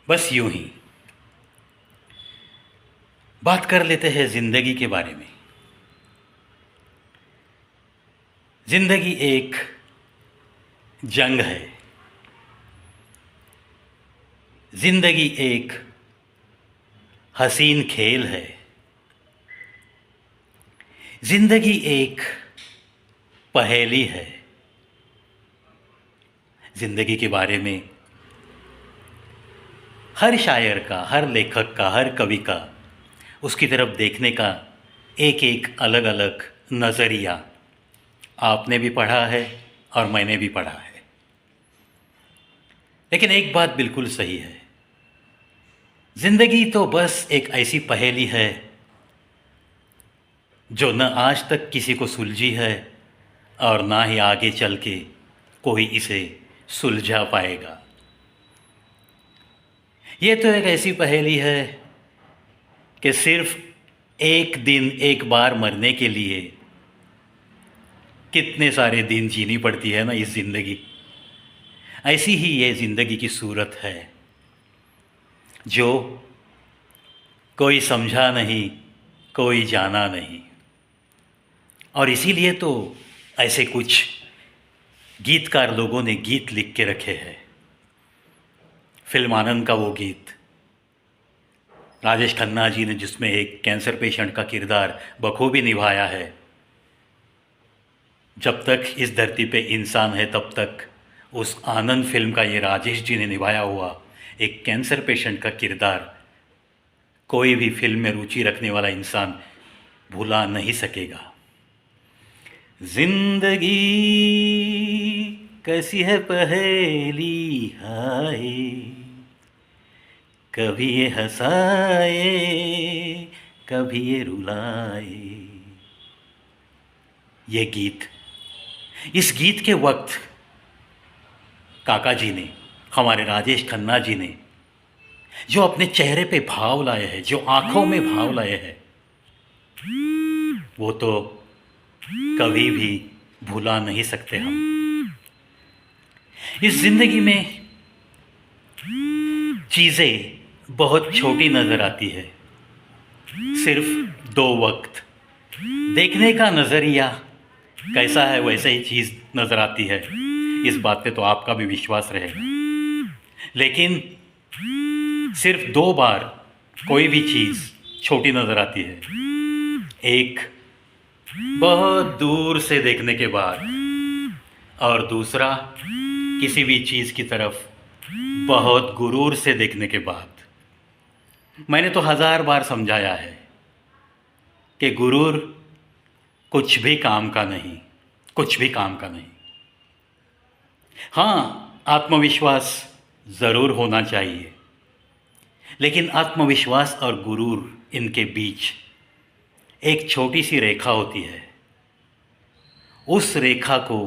बस यूं ही बात कर लेते हैं जिंदगी के बारे में। जिंदगी एक जंग है। जिंदगी एक हसीन खेल है। जिंदगी एक पहेली है। जिंदगी के बारे में हर शायर का, हर लेखक का, हर कवि का उसकी तरफ देखने का एक एक अलग अलग नज़रिया आपने भी पढ़ा है और मैंने भी पढ़ा है। लेकिन एक बात बिल्कुल सही है, जिंदगी तो बस एक ऐसी पहेली है जो न आज तक किसी को सुलझी है और ना ही आगे चल के कोई इसे सुलझा पाएगा। ये तो एक ऐसी पहेली है कि सिर्फ एक दिन एक बार मरने के लिए कितने सारे दिन जीनी पड़ती है ना इस ज़िंदगी। ऐसी ही ये ज़िंदगी की सूरत है जो कोई समझा नहीं, कोई जाना नहीं। और इसीलिए तो ऐसे कुछ गीतकार लोगों ने गीत लिख के रखे हैं। फिल्म आनंद का वो गीत, राजेश खन्ना जी ने जिसमें एक कैंसर पेशेंट का किरदार बखूबी निभाया है। जब तक इस धरती पे इंसान है तब तक उस आनंद फिल्म का ये राजेश जी ने निभाया हुआ एक कैंसर पेशेंट का किरदार कोई भी फिल्म में रुचि रखने वाला इंसान भुला नहीं सकेगा। जिंदगी कैसी है पहेली हाय, कभी ये हंसाए कभी ये रुलाए। ये गीत, इस गीत के वक्त काका जी ने, हमारे राजेश खन्ना जी ने जो अपने चेहरे पे भाव लाए हैं, जो आंखों में भाव लाए हैं, वो तो कभी भी भुला नहीं सकते हम। इस जिंदगी में चीज़ें बहुत छोटी नज़र आती है। सिर्फ दो वक्त देखने का नज़रिया कैसा है वैसे ही चीज़ नज़र आती है। इस बात पे तो आपका भी विश्वास रहेगा। लेकिन सिर्फ दो बार कोई भी चीज़ छोटी नज़र आती है, एक बहुत दूर से देखने के बाद और दूसरा किसी भी चीज़ की तरफ बहुत गुरूर से देखने के बाद। मैंने तो 1000 बार समझाया है कि गुरूर कुछ भी काम का नहीं, कुछ भी काम का नहीं। हाँ, आत्मविश्वास ज़रूर होना चाहिए, लेकिन आत्मविश्वास और गुरूर इनके बीच एक छोटी सी रेखा होती है। उस रेखा को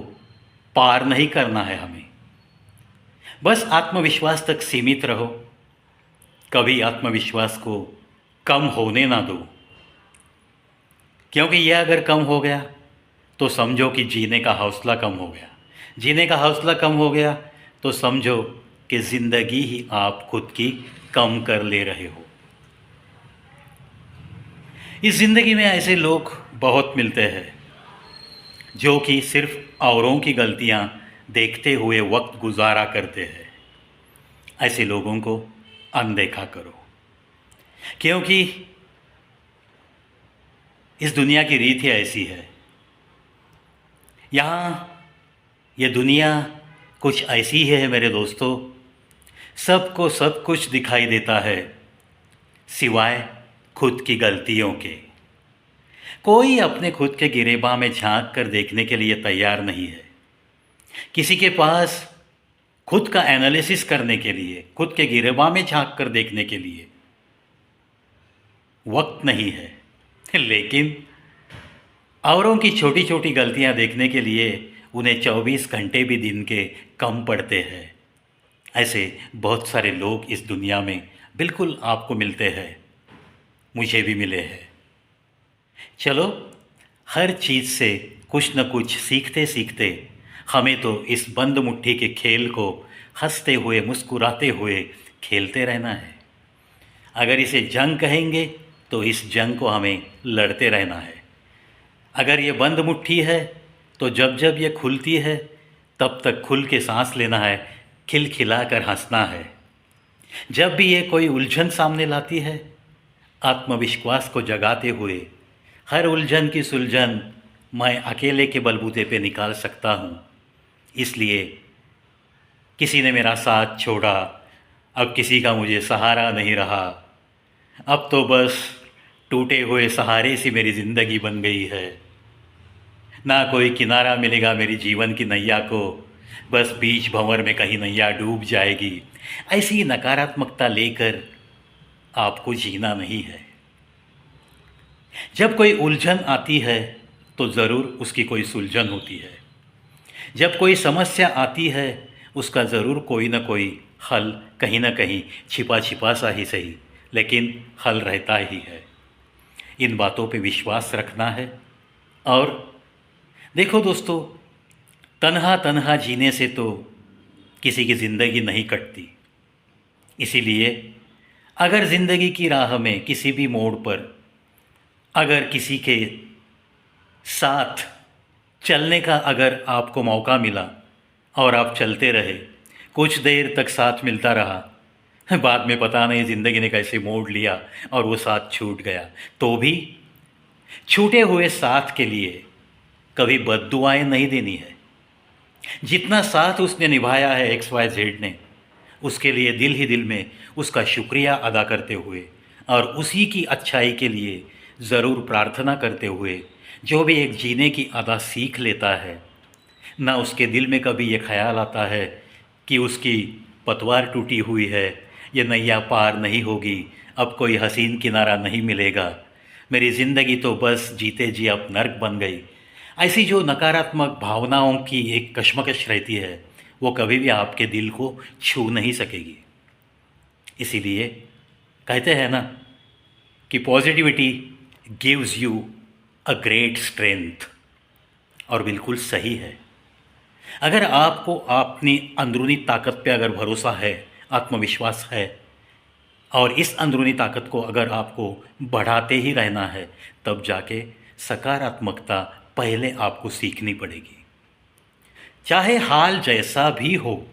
पार नहीं करना है हमें। बस आत्मविश्वास तक सीमित रहो, कभी आत्मविश्वास को कम होने ना दो, क्योंकि यह अगर कम हो गया तो समझो कि जीने का हौसला कम हो गया। जीने का हौसला कम हो गया तो समझो कि ज़िंदगी ही आप खुद की कम कर ले रहे हो। इस ज़िंदगी में ऐसे लोग बहुत मिलते हैं जो कि सिर्फ औरों की गलतियां देखते हुए वक्त गुजारा करते हैं। ऐसे लोगों को अनदेखा करो, क्योंकि इस दुनिया की रीत ही ऐसी है। यहाँ ये दुनिया कुछ ऐसी है मेरे दोस्तों, सबको सब कुछ दिखाई देता है सिवाय खुद की गलतियों के। कोई अपने खुद के गिरेबां में झांक कर देखने के लिए तैयार नहीं है। किसी के पास खुद का एनालिसिस करने के लिए, खुद के गिरेबां में झांक कर देखने के लिए वक्त नहीं है। लेकिन औरों की छोटी छोटी गलतियां देखने के लिए उन्हें 24 घंटे भी दिन के कम पड़ते हैं। ऐसे बहुत सारे लोग इस दुनिया में बिल्कुल आपको मिलते हैं, मुझे भी मिले हैं। चलो, हर चीज़ से कुछ न कुछ सीखते सीखते हमें तो इस बंद मुट्ठी के खेल को हंसते हुए, मुस्कुराते हुए खेलते रहना है। अगर इसे जंग कहेंगे तो इस जंग को हमें लड़ते रहना है। अगर ये बंद मुट्ठी है तो जब जब ये खुलती है तब तक खुल के सांस लेना है, खिलखिला कर हंसना है। जब भी ये कोई उलझन सामने लाती है, आत्मविश्वास को जगाते हुए हर उलझन की सुलझन मैं अकेले के बलबूते पे निकाल सकता हूँ। इसलिए किसी ने मेरा साथ छोड़ा, अब किसी का मुझे सहारा नहीं रहा। अब तो बस टूटे हुए सहारे सी मेरी ज़िंदगी बन गई है। ना कोई किनारा मिलेगा मेरी जीवन की नैया को, बस बीच भंवर में कहीं नैया डूब जाएगी। ऐसी नकारात्मकता लेकर आपको जीना नहीं है। जब कोई उलझन आती है तो ज़रूर उसकी कोई सुलझन होती है। जब कोई समस्या आती है उसका ज़रूर कोई ना कोई हल कहीं ना कहीं छिपा छिपा सा ही सही, लेकिन हल रहता ही है। इन बातों पे विश्वास रखना है। और देखो दोस्तों, तन्हा तन्हा जीने से तो किसी की ज़िंदगी नहीं कटती। इसीलिए अगर ज़िंदगी की राह में किसी भी मोड़ पर अगर किसी के साथ चलने का अगर आपको मौका मिला और आप चलते रहे, कुछ देर तक साथ मिलता रहा, बाद में पता नहीं ज़िंदगी ने कैसे मोड़ लिया और वो साथ छूट गया, तो भी छूटे हुए साथ के लिए कभी बद्दुआएं नहीं देनी है। जितना साथ उसने निभाया है XYZ ने, उसके लिए दिल ही दिल में उसका शुक्रिया अदा करते हुए और उसी की अच्छाई के लिए ज़रूर प्रार्थना करते हुए, जो भी एक जीने की अदा सीख लेता है, ना उसके दिल में कभी ये ख्याल आता है कि उसकी पतवार टूटी हुई है, ये नैया पार नहीं होगी, अब कोई हसीन किनारा नहीं मिलेगा, मेरी ज़िंदगी तो बस जीते जी अब नर्क बन गई। ऐसी जो नकारात्मक भावनाओं की एक कशमकश रहती है, वो कभी भी आपके दिल को छू नहीं सकेगी। इसीलिए कहते हैं ना कि positivity gives you a great strength, और बिल्कुल सही है। अगर आपको अपनी अंदरूनी ताकत पे अगर भरोसा है, आत्मविश्वास है, और इस अंदरूनी ताकत को अगर आपको बढ़ाते ही रहना है, तब जाके सकारात्मकता पहले आपको सीखनी पड़ेगी। चाहे हाल जैसा भी हो,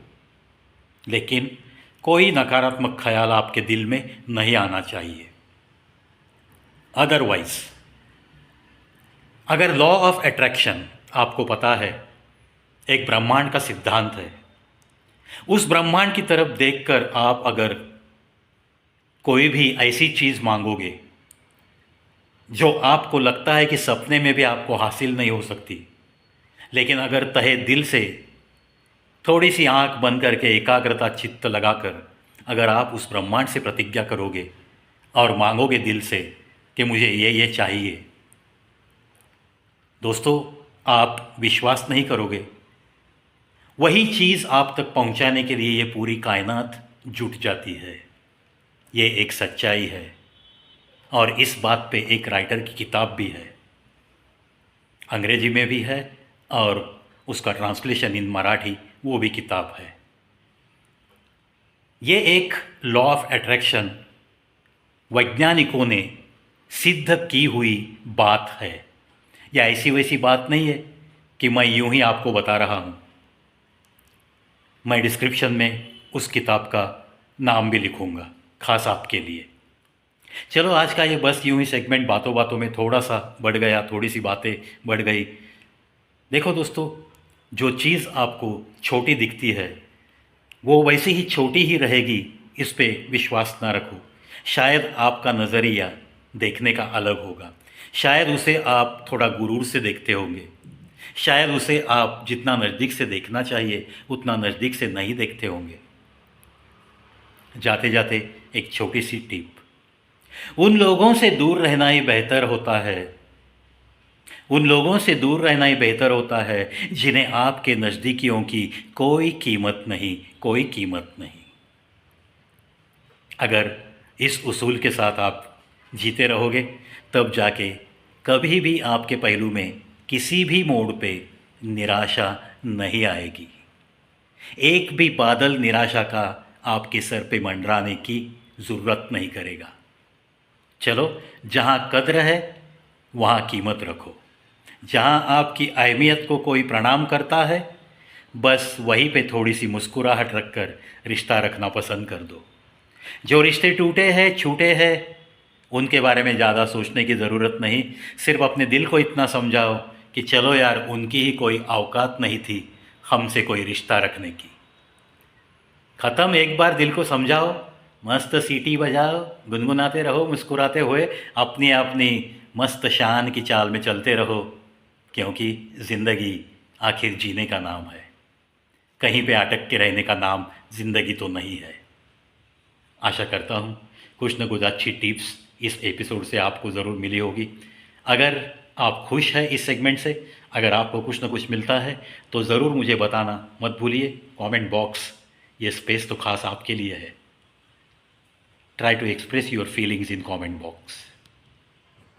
लेकिन कोई नकारात्मक ख्याल आपके दिल में नहीं आना चाहिए। अदरवाइज, अगर लॉ ऑफ अट्रैक्शन आपको पता है, एक ब्रह्मांड का सिद्धांत है, उस ब्रह्मांड की तरफ देखकर आप अगर कोई भी ऐसी चीज़ मांगोगे जो आपको लगता है कि सपने में भी आपको हासिल नहीं हो सकती, लेकिन अगर तहे दिल से थोड़ी सी आंख बंद करके एकाग्रता चित्त लगाकर अगर आप उस ब्रह्मांड से प्रतिज्ञा करोगे और मांगोगे दिल से कि मुझे ये चाहिए, दोस्तों आप विश्वास नहीं करोगे, वही चीज़ आप तक पहुंचाने के लिए ये पूरी कायनात जुट जाती है। ये एक सच्चाई है और इस बात पे एक राइटर की किताब भी है, अंग्रेजी में भी है और उसका ट्रांसलेशन इन मराठी वो भी किताब है। ये एक लॉ ऑफ अट्रैक्शन वैज्ञानिकों ने सिद्ध की हुई बात है, या ऐसी वैसी बात नहीं है कि मैं यूं ही आपको बता रहा हूँ। मैं डिस्क्रिप्शन में उस किताब का नाम भी लिखूँगा खास आपके लिए। चलो आज का ये बस यूं ही सेगमेंट बातों बातों में थोड़ा सा बढ़ गया, थोड़ी सी बातें बढ़ गई। देखो दोस्तों, जो चीज़ आपको छोटी दिखती है वो वैसे ही छोटी ही रहेगी, इस पे विश्वास ना रखो। शायद आपका नज़रिया देखने का अलग होगा, शायद उसे आप थोड़ा गुरूर से देखते होंगे, शायद उसे आप जितना नज़दीक से देखना चाहिए उतना नज़दीक से नहीं देखते होंगे। जाते जाते एक छोटी सी टिप, उन लोगों से दूर रहना ही बेहतर होता है, उन लोगों से दूर रहना ही बेहतर होता है जिन्हें आपके नज़दीकियों की कोई कीमत नहीं, कोई कीमत नहीं। अगर इस उसूल के साथ आप जीते रहोगे तब जाके कभी भी आपके पहलू में किसी भी मोड़ पे निराशा नहीं आएगी। एक भी बादल निराशा का आपके सर पे मंडराने की ज़रूरत नहीं करेगा। चलो, जहाँ कद्र है वहाँ कीमत रखो। जहाँ आपकी अहमियत को कोई प्रणाम करता है, बस वहीं पे थोड़ी सी मुस्कुराहट रखकर रिश्ता रखना पसंद कर दो। जो रिश्ते टूटे हैं, छूटे हैं, उनके बारे में ज़्यादा सोचने की ज़रूरत नहीं। सिर्फ अपने दिल को इतना समझाओ कि चलो यार, उनकी ही कोई औकात नहीं थी हमसे कोई रिश्ता रखने की। ख़त्म। एक बार दिल को समझाओ, मस्त सीटी बजाओ, गुनगुनाते रहो, मुस्कुराते हुए अपनी अपनी मस्त शान की चाल में चलते रहो, क्योंकि ज़िंदगी आखिर जीने का नाम है। कहीं पे अटक के रहने का नाम ज़िंदगी तो नहीं है। आशा करता हूँ कुछ न कुछ अच्छी टिप्स इस एपिसोड से आपको ज़रूर मिली होगी। अगर आप खुश हैं इस सेगमेंट से, अगर आपको कुछ न कुछ मिलता है तो ज़रूर मुझे बताना मत भूलिए। कमेंट बॉक्स, ये स्पेस तो खास आपके लिए है। Try to express your feelings in comment box.